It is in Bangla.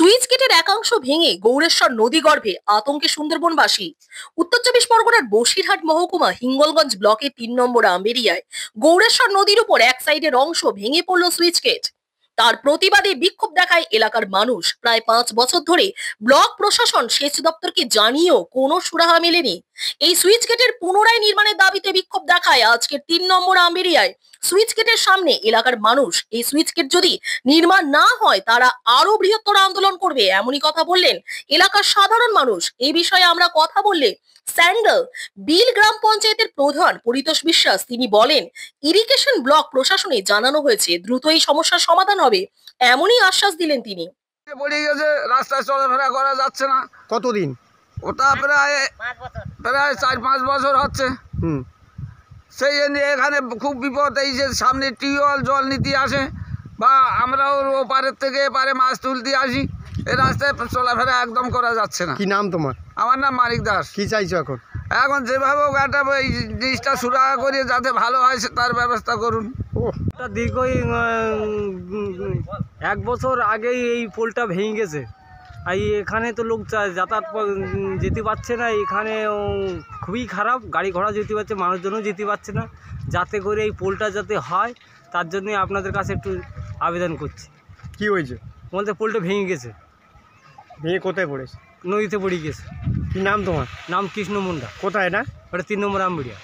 সুইচ গেটের একাংশ ভেঙে গৌরেশ্বর নদীগর্ভে আতঙ্কে সুন্দরবনবাসী। উত্তর চব্বিশ পরগনার বসিরহাট মহকুমা হিঙ্গলগঞ্জ ব্লকের 3 নম্বর আম্বেরিয়ায় গৌরেশ্বর নদীর উপর এক সাইডের অংশ ভেঙে পড়ল সুইচ গেট। তার প্রতিবাদে বিক্ষোভ দেখায় এলাকার মানুষ। প্রায় 5 বছর ধরে ব্লক প্রশাসন সেচ দপ্তরকে জানিয়েও কোনো সুরাহা মেলেনি। এই সুইচ গেটের পুনরায় নির্মাণের দাবিতে বিক্ষোভ দেখায় আজকের 3 নম্বর আম্বেরিয়ায় সুইচ গেটের সামনে এলাকার মানুষ। এই সুইচ গেট যদি নির্মাণ না হয় তারা আরো বৃহত্তর আন্দোলন করবে, এমনই কথা বললেন এলাকার সাধারণ মানুষ। এই বিষয়ে আমরা কথা বললে স্যান্ডেল বিল গ্রাম পঞ্চায়েতের প্রধান পরিতোষ বিশ্বাস তিনি বলেন, ইরিগেশন ব্লক প্রশাসনে জানানো হয়েছে দ্রুত এই সমস্যার সমাধান হবে, এমনই আশ্বাস দিলেন তিনি। পড়ে গেছে, রাস্তায় চলাফেরা করা যাচ্ছে না। কতদিন? ওটা প্রায় 4-5 বছর হচ্ছে। সেই নিয়ে এখানে খুব বিপদ। এই যে সামনে টিউবওয়েল জল নিতে আসে বা আমরাও ওপারের থেকে এপারে মাছ তুলতে আসি, এই রাস্তায় চলাফেরা একদম করা যাচ্ছে না। কি নাম তোমার? আমার নাম মানিক দাস। কি চাইছো এখন? এখন যেভাবে একটা এই জিনিসটা সুরাহা করে যাতে ভালো হয় তার ব্যবস্থা করুন। দীর্ঘই 1 বছর আগেই এই পোলটা ভেঙে গেছে। আর এখানে তো লোক যাতায়াত যেতে পারছে না। এখানে খুবই খারাপ, গাড়ি ঘোড়া যেতে পারছে, মানুষজনও যেতে পারছে না। যাতে করে এই পোলটা যাতে হয় তার জন্যই আপনাদের কাছে একটু আবেদন করছি। কি হয়েছে? বলতে পোলটা ভেঙে গেছে। ভেঙে কোথায় পড়েছে? নদীতে পড়ে গেছে। কি নাম তোমার? নাম কৃষ্ণ মুন্ডা। কোথায় না? ওটা 3 নম্বর আম্বেরিয়া।